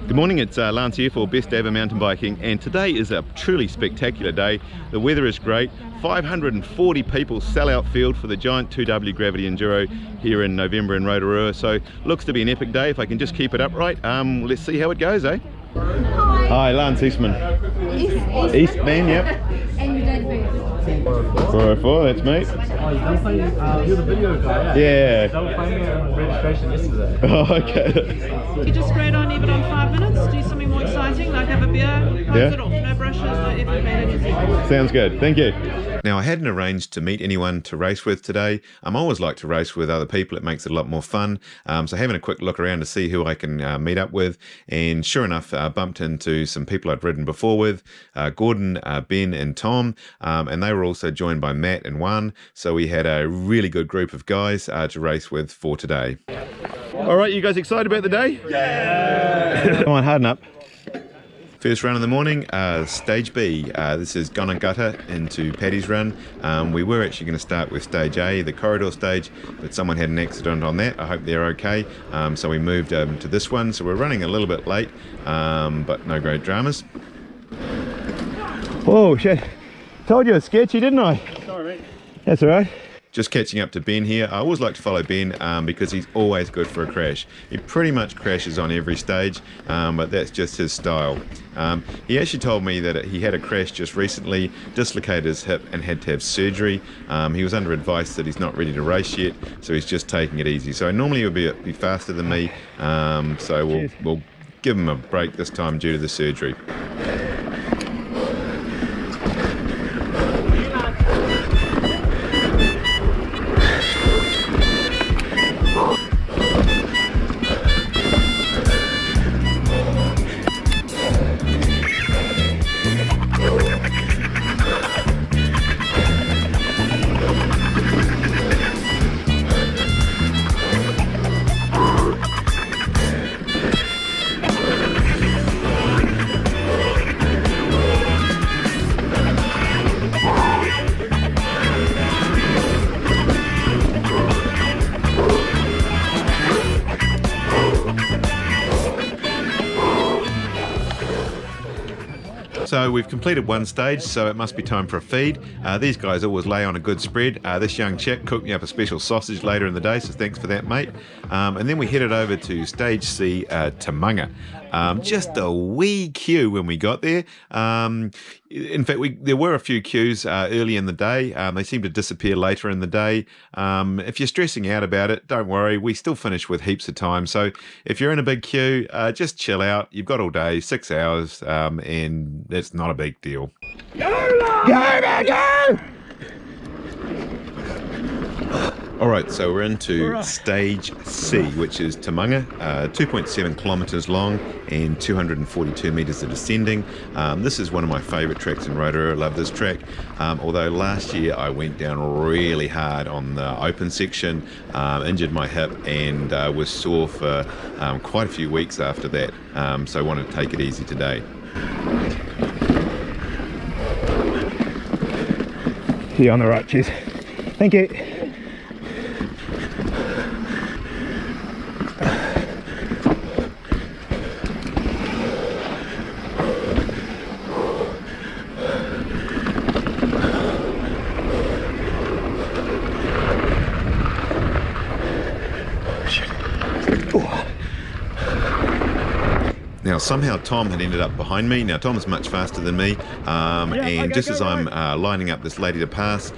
Good morning, it's Lance here for Best Ever Mountain Biking, and today is a truly spectacular day. The weather is great. 540 people sell out field for the giant 2W Gravity Enduro here in November in Rotorua, so looks to be an epic day if I can just keep it upright. Let's see how it goes, eh? Hi. Hi, Lance Eastman. Eastman, yep. And your date of birth? 404, that's me. You're the video guy, Yeah. They were playing registration yesterday. Oh, okay. You just spray it on, leave it on 5 minutes, do something more exciting, like have a beer, close it off, no brushes, no effort made, anything. Sounds good, thank you. Now, I hadn't arranged to meet anyone to race with today. I always like to race with other people, it makes it a lot more fun. So having a quick look around to see who I can meet up with, and sure enough, bumped into some people I'd ridden before with, Gordon, Ben and Tom, and they were also joined by Matt and Juan, so we had a really good group of guys to race with for today. All right, you guys excited about the day? Yeah! Come on, harden up. First run in the morning, Stage B. This is Gonagutta into Paddy's Run. We were actually going to start with Stage A, the corridor stage, but someone had an accident on that. I hope they're okay. So we moved to this one. So we're running a little bit late, but no great dramas. Oh shit. Told you it was sketchy, didn't I? Sorry, mate. That's all right. Just catching up to Ben here. I always like to follow Ben because he's always good for a crash. He pretty much crashes on every stage, but that's just his style. He actually told me that he had a crash just recently, dislocated his hip and had to have surgery. He was under advice that he's not ready to race yet, so he's just taking it easy. So normally he'll be faster than me, so we'll give him a break this time due to the surgery. So we've completed one stage, so it must be time for a feed. These guys always lay on a good spread. This young chap cooked me up a special sausage later in the day, so thanks for that, mate. And then we headed over to Stage C, Tamunga. Just a wee queue when we got there. In fact, there were a few queues early in the day. They seem to disappear later in the day. If you're stressing out about it, don't worry. We still finish with heaps of time. So if you're in a big queue, just chill out. You've got all day, 6 hours, and it's not a big deal. Go! All right, so we're into Stage C, which is Tamunga, 2.7 kilometres long and 242 metres of descending. This is one of my favourite tracks in Rotorua. I love this track, although last year I went down really hard on the open section, injured my hip and was sore for quite a few weeks after that, so I wanted to take it easy today. Here on the right, cheers. Thank you. Now somehow Tom had ended up behind me. Now Tom's much faster than me, and just as I'm lining up this lady to pass,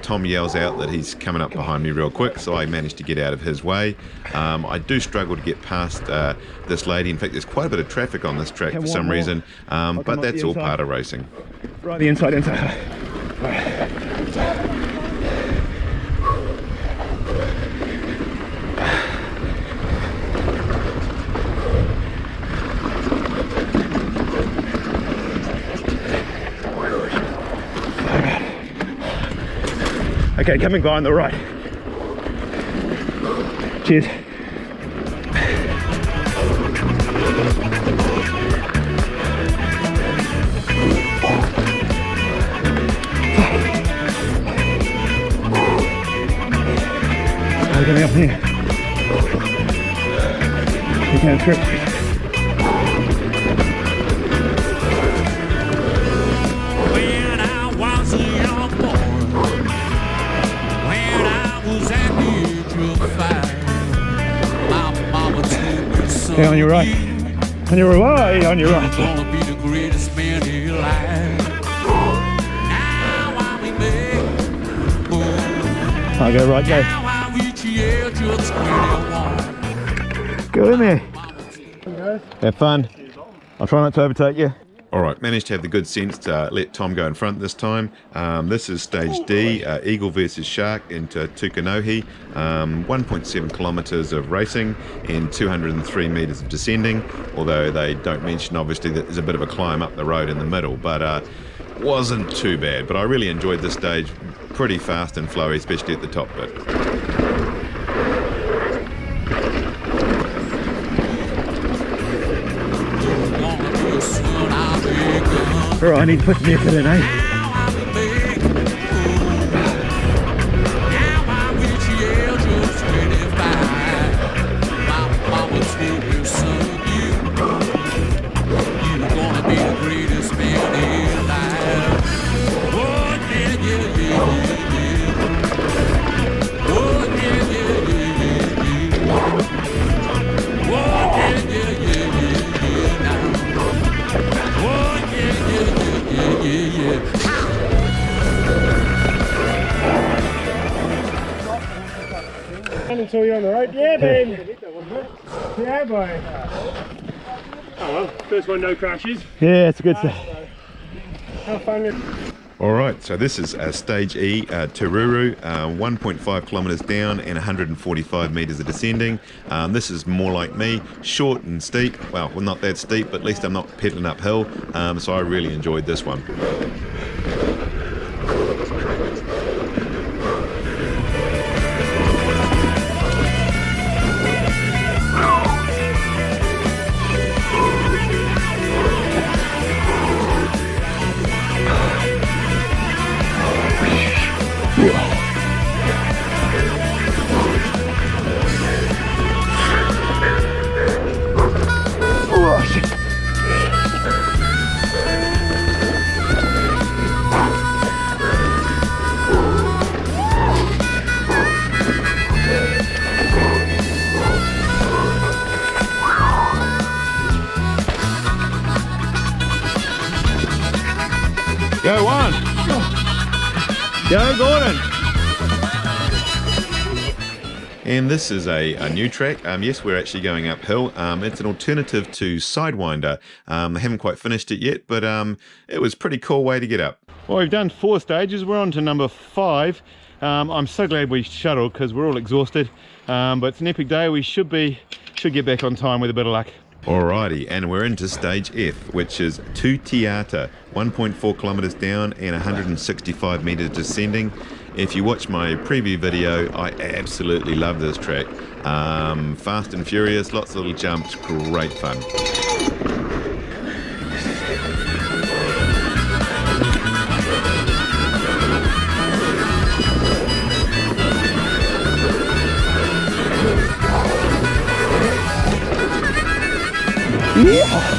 Tom yells out that he's coming up behind me real quick, so I managed to get out of his way. I do struggle to get past this lady. In fact, there's quite a bit of traffic on this track for some reason, but that's all part of racing. Right, the inside. Okay, coming by on the right. Cheers. Coming up here. You can't trip. Okay, on your right. On your right, on your right. Gonna be the greatest man alive. Now I make. I'll go right, go. Now I reach the edge of 21. Go in there. Have fun. I'll try not to overtake you. All right, managed to have the good sense to let Tom go in front this time. This is stage D, Eagle versus Shark into Tukanohi. 1.7 kilometres of racing and 203 metres of descending, although they don't mention obviously that there's a bit of a climb up the road in the middle, but wasn't too bad. But I really enjoyed this stage, pretty fast and flowy, especially at the top bit. Right, I need to put some effort in, eh? Until you're on the road. Yeah, man. Yeah, boy. Oh well, first one, no crashes. Yeah, it's a good stuff. Have fun. All right, so this is stage E, Rotorua, 1.5 kilometres down and 145 metres of descending. This is more like me, short and steep. Well, not that steep, but at least I'm not pedaling uphill. So I really enjoyed this one. Go on. Go, Gordon. And this is a new track. Yes, we're actually going uphill. It's an alternative to Sidewinder. I haven't quite finished it yet, but it was a pretty cool way to get up. Well, we've done 4 stages. We're on to number 5. I'm so glad we shuttled because we're all exhausted. But it's an epic day. We should get back on time with a bit of luck. Alrighty, and we're into stage F, which is Tutiata, 1.4 kilometres down and 165 metres descending. If you watch my preview video, I absolutely love this track. Fast and furious, lots of little jumps, great fun. Yeah.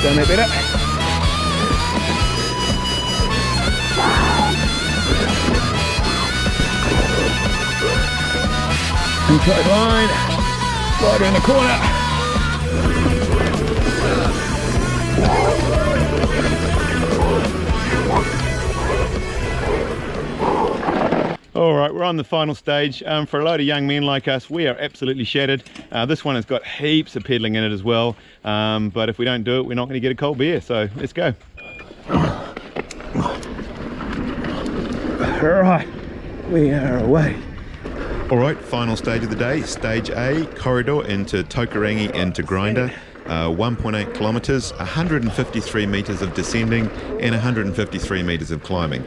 Done that better. Inside line, right around the corner. All right, we're on the final stage. For a load of young men like us, we are absolutely shattered. This one has got heaps of pedaling in it as well. But if we don't do it, we're not going to get a cold beer. So let's go. All right, we are away. All right, final stage of the day, stage A, corridor into Tokarangi into Grinder. 1.8 kilometres, 153 metres of descending and 153 metres of climbing.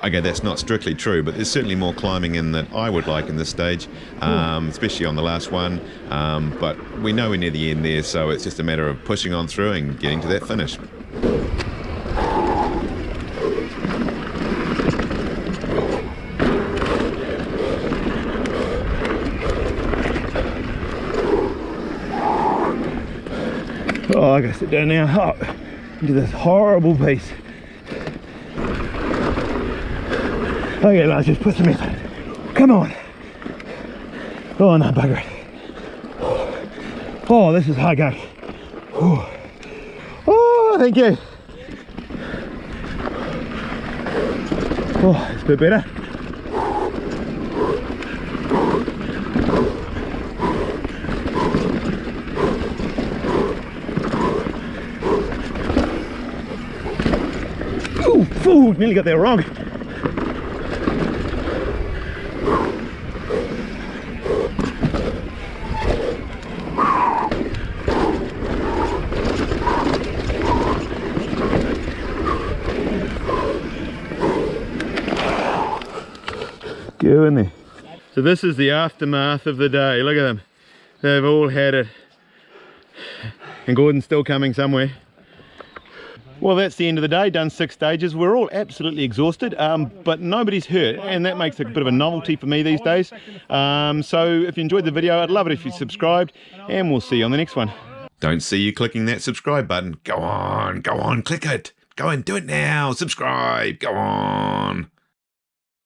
Okay, that's not strictly true, but there's certainly more climbing in that I would like in this stage, especially on the last one. But we know we're near the end there, so it's just a matter of pushing on through and getting to that finish. Oh, I gotta sit down now. Oh, into this horrible piece. Okay, lads, just put some effort. Come on. Oh no, bugger it. Oh, this is hard going. Oh, thank you. Oh, it's a bit better. Ooh, nearly got there wrong. Go in there. So this is the aftermath of the day. Look at them. They've all had it. And Gordon's still coming somewhere. Well, that's the end of the day. Done 6 stages. We're all absolutely exhausted, but nobody's hurt, and that makes a bit of a novelty for me these days. So if you enjoyed the video, I'd love it if you subscribed, and we'll see you on the next one. Don't see you clicking that subscribe button. Go on, click it. Go and do it now. Subscribe. Go on.